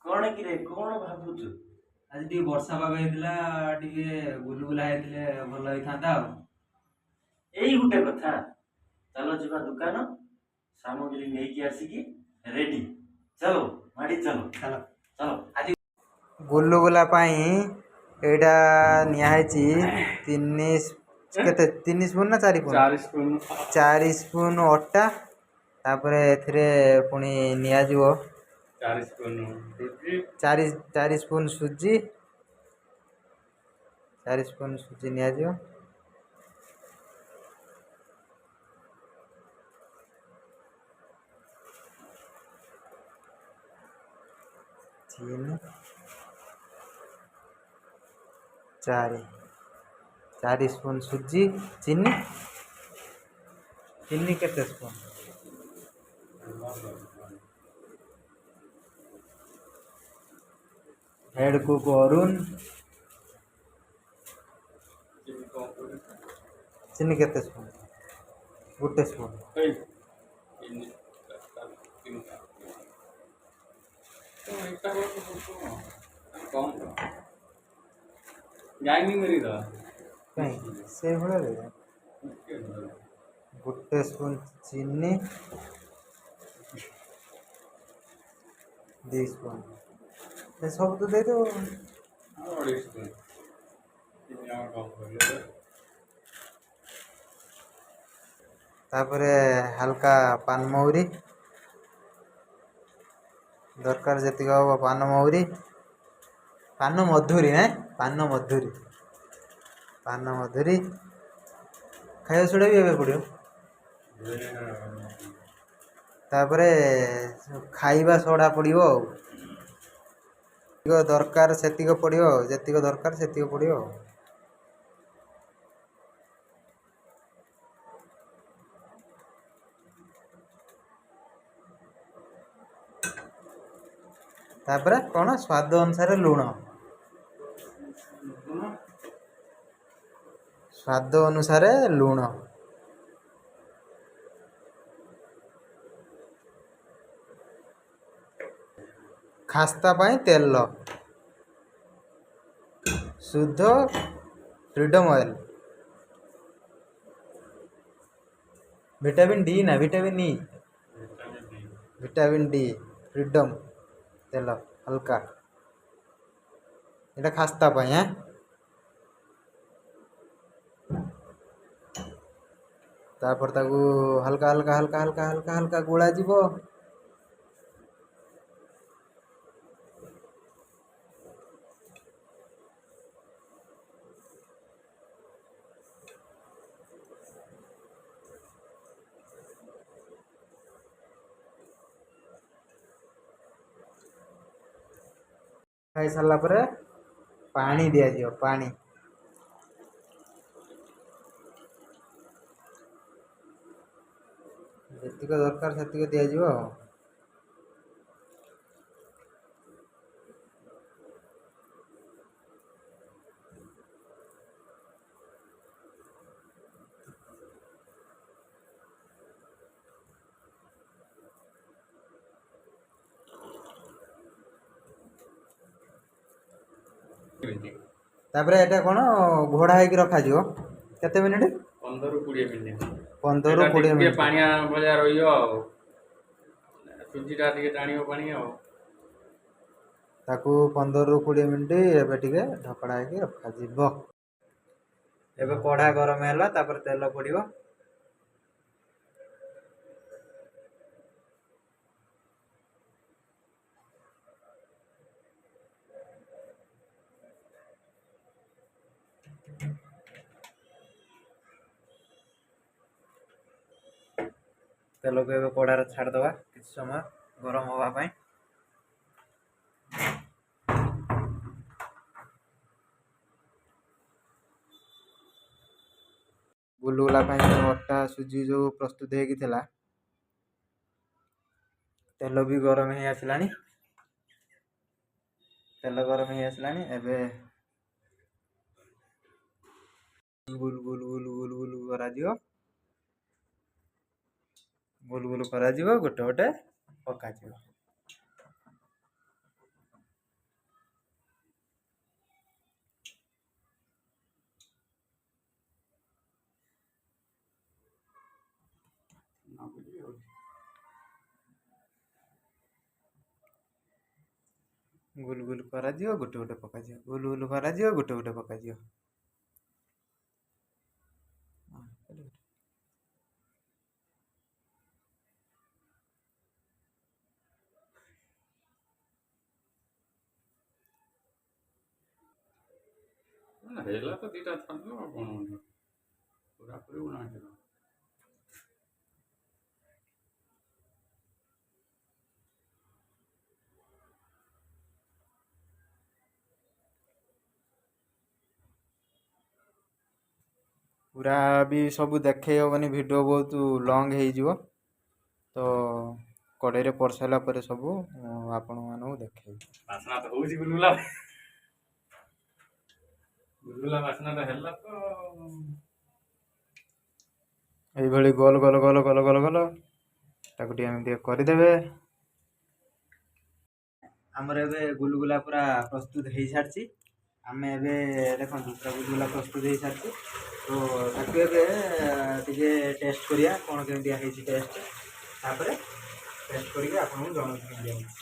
कौन कि रे कौन भाबुଛୁ? आज टी वर्षा पाग ହେଇଥିଲା ଟିକେ ଗୁଲୁଗୁଲା ହେଇଥିଲେ ଭଲ ହେଇଥାନ୍ତା ଆଉ। ଏଇ ଗୋଟେ କଥା। ଚାଲ ଯିବା ଦୋକାନ ସାମଗ୍ରୀ ନେଇକି ଆସିକି ରେଡି। ଚାଲ ମାଡି ଚାଲ ଚାଲ ଚାଲ। ଆଜି ଗୁଲୁଗୁଲା ପାଇଁ ଏଇଟା ନିଆ ହେଇଛି ତିନି କେତେ 3 ସ୍ପୁନ୍ ନା 4 ସ୍ପୁନ୍? 4 स्पून 4 ସ୍ପୁନ୍ ଅଟା ତାପରେ ଏଥିରେ ପୁଣି ନିଆଯିବ 4 स्पून सूजी 4 स्पूନ୍ ସୁଜି 4 ସ୍ପୁନ୍ ସୁଜି ନିଆଯିବ। ଚିନି 4 स्पून ସୁଜି ଚିନି ଚିନି କେତେ ସ୍ପୁନ୍? हेड कुक अरुण चीनी केते स्पून? गोटे स्पून ग्राइंडिंग करी दो कहीं से भले गोटे स्पून चीनी 2 स्पून ये सब तो दे दो। तापरे हल्का पान महुरी दरकार जतिक हम पान महुरी पान मधुरी ना पान मधुरी खाया सोडा भी एबे पड़ियो। तापरे खाइबा सोडा पड़ियो दरकार सेतिक पड़ियो जतिक दरकार सेतिक पड़ियो। तापरे कौन स्वाद अनुसार लुण स्वाद अनुसार लुण खास्ता पाई तेल शुद्ध फ्रीडम ऑयल विटामिन डी ना विटामिन डी फ्रीडम तेल हल्का ये खास्ता पाई है। तापर ताकू हल्का हल्का हल्का हल्का हल्का हल्का गोला जीवो। खाई सारा पर पानी दिया पानी जतिक दरकार सेतिक दिया तापर एटा कोन घोड़ा है कि रखा जिवो केते मिनिट 15 ରୁ 20 मिनिट 15 ରୁ 20 ଟିକେ मिनिट ପାଣିଆ ଭଳିଆ ରହିବ ଆଉ ସୁଜିଟା ଟିକେ ଟାଣିବ ପାଣି ଆଉ ताकू 15 ରୁ 20 मिनिट एबे टिके ढकड़ा है कि रखा जिवो। एबे कढ़ा गरम हैला तापर तेल पड़ियो तेल को एबे कढ़ार छाड़ दवा किछ समय गरम होगा पाई। गुलुगुला अटा सुजी जो प्रस्तुत होता तेल भी गरम हो आसला तेल गरम हो आसला एबे गुल गुल गुल गुल गुल करा गुल गुल करा गोटे गोटे पका ଗୁଲ ଗୁଲ କରାଯିବ, ଗୋଟେ ଗୋଟେ ପକାଯିବ, ଗୁଲ ଗୁଲ କରାଯିବ, ଗୋଟେ ଗୋଟେ ପକାଯିବ। ହେଲା ତ ଦିଟା ଛାଡ଼ିଦେବ ଆଉ କ'ଣ ପୁରା କରିବୁ ନା ହେଇଯିବ। ପୁରା ବି ସବୁ ଦେଖେଇ ହବନି, ଭିଡ଼ିଓ ବହୁତ ଲଙ୍ଗ ହେଇଯିବ। ତ କଡ଼େଇରେ ପଡ଼ିସାରିଲା ପରେ ସବୁ ଆପଣମାନଙ୍କୁ ଦେଖେଇବି। ବାସ୍ନା ତ ହଉଛି ଗୁଲଗୁଲା, ଗୁଲଗୁଲା ବାସ୍ନାଟା ହେଲା ତ। ଏଇଭଳି ଗୋଲ ଗୋଲ ଗୋଲ ଗୋଲ ଗୋଲ ଗୋଲ ତାକୁ ଟିକେ ଏମିତି କରିଦେବେ। ଆମର ଏବେ ଗୁଲଗୁଲା ପୁରା ପ୍ରସ୍ତୁତ ହେଇସାରିଛି। ଆମେ ଏବେ ଦେଖନ୍ତୁ ପୁରା ଗୁଲଗୁଲା ପ୍ରସ୍ତୁତ ହେଇସାରିଛି। ତ ତାକୁ ଏବେ ଟିକେ ଟେଷ୍ଟ କରିବା, କ'ଣ କେମିତିଆ ହେଇଛି ଟେଷ୍ଟ। ତାପରେ ଟେଷ୍ଟ କରିକି ଆପଣଙ୍କୁ ଜଣାଉଛି କେମିତି ହେଇଛି।